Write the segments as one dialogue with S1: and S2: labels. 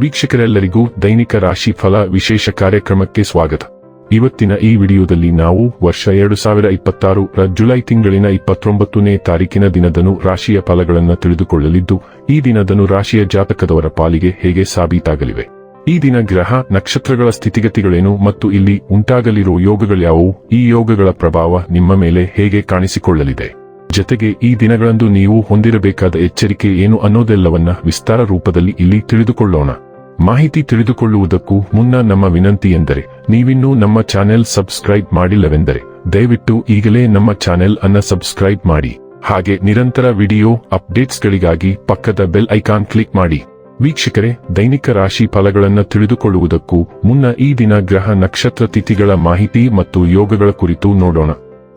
S1: ವೀಕ್ಷಕರೆಲ್ಲರಿಗೂ ದೈನಿಕ ರಾಶಿ ಫಲ ವಿಶೇಷ ಕಾರ್ಯಕ್ರಮಕ್ಕೆ ಸ್ವಾಗತ. ಇವತ್ತಿನ ಈ ವಿಡಿಯೋದಲ್ಲಿ ನಾವು ವರ್ಷ 2026 ರ ಜುಲೈ ತಿಂಗಳಿನ 29ನೇ ತಾರೀಕಿನ ದಿನದನು ರಾಶಿಯ ಫಲಗಳನ್ನು ತಿಳಿದುಕೊಳ್ಳಲಿದ್ದು, ಈ ದಿನದನು ರಾಶಿಯ ಜಾತಕದವರ ಪಾಲಿಗೆ ಹೇಗೆ ಸಾಬೀತಾಗಲಿವೆ, ಈ ದಿನ ಗ್ರಹ ನಕ್ಷತ್ರಗಳ ಸ್ಥಿತಿಗತಿಗಳೇನು ಮತ್ತು ಇಲ್ಲಿ ಉಂಟಾಗಲಿರುವ ಯೋಗಗಳ್ಯಾವುವು, ಈ ಯೋಗಗಳ ಪ್ರಭಾವ ನಿಮ್ಮ ಮೇಲೆ ಹೇಗೆ ಕಾಣಿಸಿಕೊಳ್ಳಲಿದೆ, ಜತೆಗೆ ಈ ದಿನಗಳಂದು ನೀವು ಹೊಂದಿರಬೇಕಾದ ಎಚ್ಚರಿಕೆ ಏನು ಅನ್ನೋದೆಲ್ಲವನ್ನ ವಿಸ್ತಾರ ರೂಪದಲ್ಲಿ ಇಲ್ಲಿ ತಿಳಿದುಕೊಳ್ಳೋಣ. ಮಾಹಿತಿ ತಿಳಿದುಕೊಳ್ಳುವುದಕ್ಕೂ ಮುನ್ನ ನಮ್ಮ ವಿನಂತಿ ಎಂದರೆ, ನೀವಿನ್ನೂ ನಮ್ಮ ಚಾನೆಲ್ ಸಬ್ಸ್ಕ್ರೈಬ್ ಮಾಡಿಲ್ಲವೆಂದರೆ ದಯವಿಟ್ಟು ಈಗಲೇ ನಮ್ಮ ಚಾನೆಲ್ ಅನ್ನ ಸಬ್ಸ್ಕ್ರೈಬ್ ಮಾಡಿ. ಹಾಗೆ ನಿರಂತರ ವಿಡಿಯೋ ಅಪ್ಡೇಟ್ಸ್ಗಳಿಗಾಗಿ ಪಕ್ಕದ ಬೆಲ್ ಐಕಾನ್ ಕ್ಲಿಕ್ ಮಾಡಿ. ವೀಕ್ಷಕರೇ, ದೈನಿಕ ರಾಶಿ ಫಲಗಳನ್ನು ತಿಳಿದುಕೊಳ್ಳುವುದಕ್ಕೂ ಮುನ್ನ ಈ ದಿನ ಗ್ರಹ ನಕ್ಷತ್ರ ತಿಥಿಗಳ ಮಾಹಿತಿ ಮತ್ತು ಯೋಗಗಳ ಕುರಿತು ನೋಡೋಣ.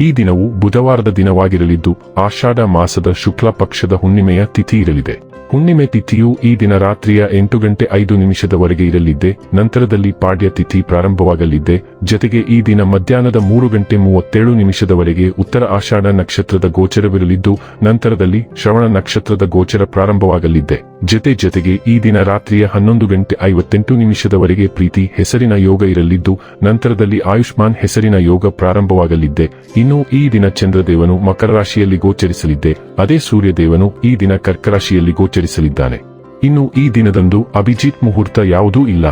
S1: ಈ ದಿನವು ಬುಧವಾರದ ದಿನವಾಗಿರಲಿದ್ದು, ಆಷಾಢ ಮಾಸದ ಶುಕ್ಲ ಪಕ್ಷದ ಹುಣ್ಣಿಮೆಯ ತಿಥಿ ಇರಲಿದೆ. ಹುಣ್ಣಿಮೆ ತಿಥಿಯು ಈ ದಿನ ರಾತ್ರಿಯ 8:05 ಇರಲಿದ್ದೆ. ನಂತರದಲ್ಲಿ ಪಾಡ್ಯ ತಿಥಿ ಪ್ರಾರಂಭವಾಗಲಿದ್ದೆ. ಜತೆಗೆ ಈ ದಿನ ಮಧ್ಯಾಹ್ನದ 3:37 ಉತ್ತರ ಆಷಾಢ ನಕ್ಷತ್ರದ ಗೋಚರವಿರಲಿದ್ದು, ನಂತರದಲ್ಲಿ ಶ್ರವಣ ನಕ್ಷತ್ರದ ಗೋಚರ ಪ್ರಾರಂಭವಾಗಲಿದ್ದೆ. ಜತೆಗೆ ಈ ದಿನ ರಾತ್ರಿಯ 11:58 ಪ್ರೀತಿ ಹೆಸರಿನ ಯೋಗ ಇರಲಿದ್ದು, ನಂತರದಲ್ಲಿ ಆಯುಷ್ಮಾನ್ ಹೆಸರಿನ ಯೋಗ ಪ್ರಾರಂಭವಾಗಲಿದ್ದೆ. ಇನ್ನು ಈ ದಿನ ಚಂದ್ರದೇವನು ಮಕರ ರಾಶಿಯಲ್ಲಿ ಗೋಚರಿಸಲಿದ್ದೆ. ಅದೇ ಸೂರ್ಯದೇವನು ಈ ದಿನ ಕರ್ಕ ರಾಶಿಯಲ್ಲಿ ಗೋಚರಿಸಲಿದ್ದಾನೆ. ಇನ್ನು ಈ ದಿನದಂದು ಅಭಿಜಿತ್ ಮುಹೂರ್ತ ಯಾವುದೂ ಇಲ್ಲ.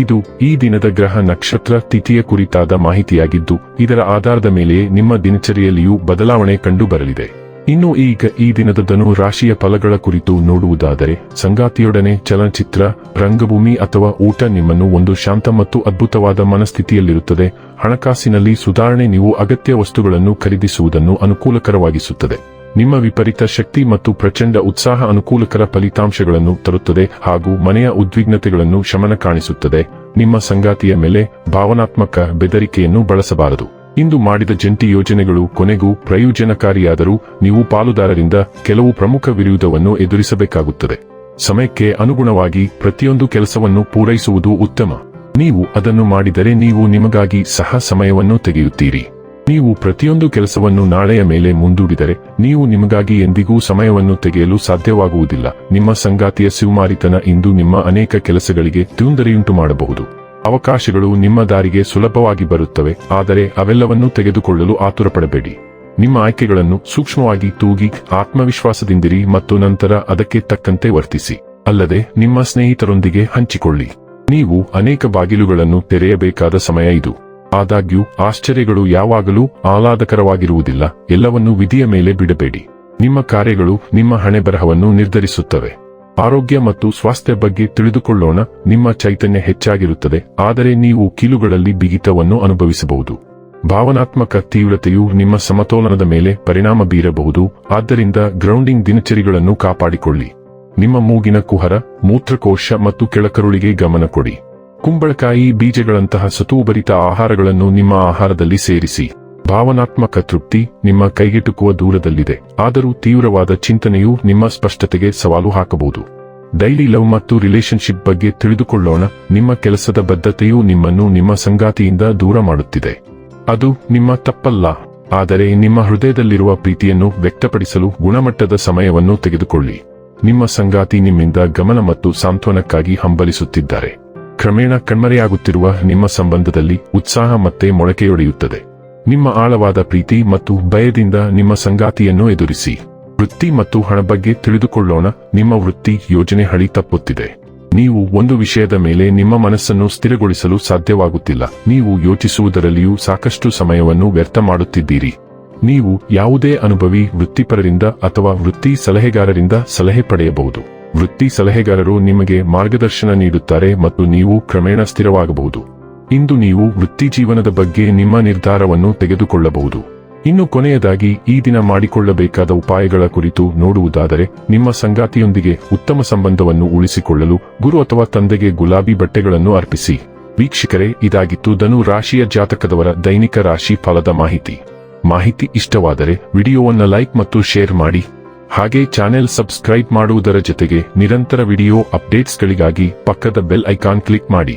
S1: ಇದು ಈ ದಿನದ ಗ್ರಹ ನಕ್ಷತ್ರ ತಿಥಿಯ ಕುರಿತಾದ ಮಾಹಿತಿಯಾಗಿದ್ದು, ಇದರ ಆಧಾರದ ಮೇಲೆಯೇ ನಿಮ್ಮ ದಿನಚರಿಯಲ್ಲಿಯೂ ಬದಲಾವಣೆ ಕಂಡು ಬರಲಿದೆ. ಇನ್ನು ಈಗ ಈ ದಿನದ ಧನು ರಾಶಿಯ ಫಲಗಳ ಕುರಿತು ನೋಡುವುದಾದರೆ, ಸಂಗಾತಿಯೊಡನೆ ಚಲನಚಿತ್ರ, ರಂಗಭೂಮಿ ಅಥವಾ ಊಟ ನಿಮ್ಮನ್ನು ಒಂದು ಶಾಂತ ಮತ್ತು ಅದ್ಭುತವಾದ ಮನಸ್ಥಿತಿಯಲ್ಲಿರುತ್ತದೆ. ಹಣಕಾಸಿನಲ್ಲಿ ಸುಧಾರಣೆ ನೀವು ಅಗತ್ಯ ವಸ್ತುಗಳನ್ನು ಖರೀದಿಸುವುದನ್ನು ಅನುಕೂಲಕರವಾಗಿಸುತ್ತದೆ. ನಿಮ್ಮ ವಿಪರೀತ ಶಕ್ತಿ ಮತ್ತು ಪ್ರಚಂಡ ಉತ್ಸಾಹ ಅನುಕೂಲಕರ ಫಲಿತಾಂಶಗಳನ್ನು ತರುತ್ತದೆ ಹಾಗೂ ಮನೆಯ ಉದ್ವಿಗ್ನತೆಗಳನ್ನು ಶಮನ ಕಾಣಿಸುತ್ತದೆ. ನಿಮ್ಮ ಸಂಗಾತಿಯ ಮೇಲೆ ಭಾವನಾತ್ಮಕ ಬೆದರಿಕೆಯನ್ನು ಬಳಸಬಾರದು. ಇಂದು ಮಾಡಿದ ಜಂಟಿ ಯೋಜನೆಗಳು ಕೊನೆಗೂ ಪ್ರಯೋಜನಕಾರಿಯಾದರೂ ನೀವು ಪಾಲುದಾರರಿಂದ ಕೆಲವು ಪ್ರಮುಖ ವಿರೋಧವನ್ನು ಎದುರಿಸಬೇಕಾಗುತ್ತದೆ. ಸಮಯಕ್ಕೆ ಅನುಗುಣವಾಗಿ ಪ್ರತಿಯೊಂದು ಕೆಲಸವನ್ನು ಪೂರೈಸುವುದು ಉತ್ತಮ. ನೀವು ಅದನ್ನು ಮಾಡಿದರೆ ನೀವು ನಿಮಗಾಗಿ ಸಹ ಸಮಯವನ್ನು ತೆಗೆಯುತ್ತೀರಿ. ನೀವು ಪ್ರತಿಯೊಂದು ಕೆಲಸವನ್ನು ನಾಳೆಯ ಮೇಲೆ ಮುಂದೂಡಿದರೆ ನೀವು ನಿಮಗಾಗಿ ಎಂದಿಗೂ ಸಮಯವನ್ನು ತೆಗೆಯಲು ಸಾಧ್ಯವಾಗುವುದಿಲ್ಲ. ನಿಮ್ಮ ಸಂಗಾತಿಯ ಸಿವುಮಾರಿತನ ಇಂದು ನಿಮ್ಮ ಅನೇಕ ಕೆಲಸಗಳಿಗೆ ತೊಂದರೆಯುಂಟು ಮಾಡಬಹುದು. ಅವಕಾಶಗಳು ನಿಮ್ಮ ದಾರಿಗೆ ಸುಲಭವಾಗಿ ಬರುತ್ತವೆ, ಆದರೆ ಅವೆಲ್ಲವನ್ನೂ ತೆಗೆದುಕೊಳ್ಳಲು ಆತುರಪಡಬೇಡಿ. ನಿಮ್ಮ ಆಯ್ಕೆಗಳನ್ನು ಸೂಕ್ಷ್ಮವಾಗಿ ತೂಗಿ ಆತ್ಮವಿಶ್ವಾಸದಿಂದಿರಿ ಮತ್ತು ನಂತರ ಅದಕ್ಕೆ ತಕ್ಕಂತೆ ವರ್ತಿಸಿ. ಅಲ್ಲದೆ ನಿಮ್ಮ ಸ್ನೇಹಿತರೊಂದಿಗೆ ಹಂಚಿಕೊಳ್ಳಿ. ನೀವು ಅನೇಕ ಬಾಗಿಲುಗಳನ್ನು ತೆರೆಯಬೇಕಾದ ಸಮಯ ಇದು. ಆದಾಗ್ಯೂ ಆಶ್ಚರ್ಯಗಳು ಯಾವಾಗಲೂ ಆಹ್ಲಾದಕರವಾಗಿರುವುದಿಲ್ಲ. ಎಲ್ಲವನ್ನೂ ವಿಧಿಯ ಮೇಲೆ ಬಿಡಬೇಡಿ. ನಿಮ್ಮ ಕಾರ್ಯಗಳು ನಿಮ್ಮ ಹಣೆಬರಹವನ್ನು ನಿರ್ಧರಿಸುತ್ತವೆ. ಆರೋಗ್ಯ ಮತ್ತು ಸ್ವಾಸ್ಥ್ಯ ಬಗ್ಗೆ ತಿಳಿದುಕೊಳ್ಳೋಣ. ನಿಮ್ಮ ಚೈತನ್ಯ ಹೆಚ್ಚಾಗಿರುತ್ತದೆ, ಆದರೆ ನೀವು ಕೀಲುಗಳಲ್ಲಿ ಬಿಗಿತವನ್ನು ಅನುಭವಿಸಬಹುದು. ಭಾವನಾತ್ಮಕ ತೀವ್ರತೆಯು ನಿಮ್ಮ ಸಮತೋಲನದ ಮೇಲೆ ಪರಿಣಾಮ ಬೀರಬಹುದು. ಆದ್ದರಿಂದ ಗ್ರೌಂಡಿಂಗ್ ದಿನಚರಿಗಳನ್ನು ಕಾಪಾಡಿಕೊಳ್ಳಿ. ನಿಮ್ಮ ಮೂಗಿನ ಕುಹರ, ಮೂತ್ರಕೋಶ ಮತ್ತು ಕೆಳಕರುಳಿಗೆ ಗಮನ ಕೊಡಿ. ಕುಂಬಳಕಾಯಿ ಬೀಜಗಳಂತಹ ಸತುಭರಿತ ಆಹಾರಗಳನ್ನು ನಿಮ್ಮ ಆಹಾರದಲ್ಲಿ ಸೇರಿಸಿ. ಭಾವನಾತ್ಮಕ ತೃಪ್ತಿ ನಿಮ್ಮ ಕೈಗೆಟುಕುವ ದೂರದಲ್ಲಿದೆ, ಆದರೂ ತೀವ್ರವಾದ ಚಿಂತನೆಯು ನಿಮ್ಮ ಸ್ಪಷ್ಟತೆಗೆ ಸವಾಲು ಹಾಕಬಹುದು. ಡೈಲಿ ಲವ್ ಮತ್ತು ರಿಲೇಶನ್ಶಿಪ್ ಬಗ್ಗೆ ತಿಳಿದುಕೊಳ್ಳೋಣ. ನಿಮ್ಮ ಕೆಲಸದ ಬದ್ಧತೆಯು ನಿಮ್ಮನ್ನು ನಿಮ್ಮ ಸಂಗಾತಿಯಿಂದ ದೂರ ಮಾಡುತ್ತಿದೆ. ಅದು ನಿಮ್ಮ ತಪ್ಪಲ್ಲ, ಆದರೆ ನಿಮ್ಮ ಹೃದಯದಲ್ಲಿರುವ ಪ್ರೀತಿಯನ್ನು ವ್ಯಕ್ತಪಡಿಸಲು ಗುಣಮಟ್ಟದ ಸಮಯವನ್ನು ತೆಗೆದುಕೊಳ್ಳಿ. ನಿಮ್ಮ ಸಂಗಾತಿ ನಿಮ್ಮಿಂದ ಗಮನ ಮತ್ತು ಸಾಂತ್ವನಕ್ಕಾಗಿ ಹಂಬಲಿಸುತ್ತಿದ್ದಾರೆ. ಕ್ರಮೇಣ ಕಣ್ಮರೆಯಾಗುತ್ತಿರುವ ನಿಮ್ಮ ಸಂಬಂಧದಲ್ಲಿ ಉತ್ಸಾಹ ಮತ್ತೆ ಮೊಳಕೆಯೊಡೆಯುತ್ತದೆ. ನಿಮ್ಮ ಆಳವಾದ ಪ್ರೀತಿ ಮತ್ತು ಭಯದಿಂದ ನಿಮ್ಮ ಸಂಗಾತಿಯನ್ನು ಎದುರಿಸಿ. ವೃತ್ತಿ ಮತ್ತು ಹಣ ಬಗ್ಗೆ ತಿಳಿದುಕೊಳ್ಳೋಣ. ನಿಮ್ಮ ವೃತ್ತಿ ಯೋಜನೆ ಹಳಿ ತಪ್ಪುತ್ತಿದೆ. ನೀವು ಒಂದು ವಿಷಯದ ಮೇಲೆ ನಿಮ್ಮ ಮನಸ್ಸನ್ನು ಸ್ಥಿರಗೊಳಿಸಲು ಸಾಧ್ಯವಾಗುತ್ತಿಲ್ಲ. ನೀವು ಯೋಚಿಸುವುದರಲ್ಲಿಯೂ ಸಾಕಷ್ಟು ಸಮಯವನ್ನು ವ್ಯರ್ಥ ಮಾಡುತ್ತಿದ್ದೀರಿ. ನೀವು ಯಾವುದೇ ಅನುಭವಿ ವೃತ್ತಿಪರರಿಂದ ಅಥವಾ ವೃತ್ತಿ ಸಲಹೆಗಾರರಿಂದ ಸಲಹೆ ಪಡೆಯಬಹುದು. ವೃತ್ತಿ ಸಲಹೆಗಾರರು ನಿಮಗೆ ಮಾರ್ಗದರ್ಶನ ನೀಡುತ್ತಾರೆ ಮತ್ತು ನೀವು ಕ್ರಮೇಣ ಸ್ಥಿರವಾಗಬಹುದು. ಇಂದು ನೀವು ವೃತ್ತಿ ಜೀವನದ ಬಗ್ಗೆ ನಿಮ್ಮ ನಿರ್ಧಾರವನ್ನು ತೆಗೆದುಕೊಳ್ಳಬಹುದು. ಇನ್ನು ಕೊನೆಯದಾಗಿ ಈ ದಿನ ಮಾಡಿಕೊಳ್ಳಬೇಕಾದ ಉಪಾಯಗಳ ಕುರಿತು ನೋಡುವುದಾದರೆ, ನಿಮ್ಮ ಸಂಗಾತಿಯೊಂದಿಗೆ ಉತ್ತಮ ಸಂಬಂಧವನ್ನು ಉಳಿಸಿಕೊಳ್ಳಲು ಗುರು ಅಥವಾ ತಂದೆಗೆ ಗುಲಾಬಿ ಬಟ್ಟೆಗಳನ್ನು ಅರ್ಪಿಸಿ. ವೀಕ್ಷಕರೇ, ಇದಾಗಿತ್ತು ಧನು ರಾಶಿಯ ಜಾತಕದವರ ದೈನಿಕ ರಾಶಿ ಫಲದ ಮಾಹಿತಿ ಇಷ್ಟವಾದರೆ ವಿಡಿಯೋವನ್ನು ಲೈಕ್ ಮತ್ತು ಶೇರ್ ಮಾಡಿ. ಹಾಗೆ ಚಾನೆಲ್ ಸಬ್ಸ್ಕ್ರೈಬ್ ಮಾಡುವುದರ ಜೊತೆಗೆ ನಿರಂತರ ವಿಡಿಯೋ ಅಪ್ಡೇಟ್ಸ್ಗಳಿಗಾಗಿ ಪಕ್ಕದ ಬೆಲ್ ಐಕಾನ್ ಕ್ಲಿಕ್ ಮಾಡಿ.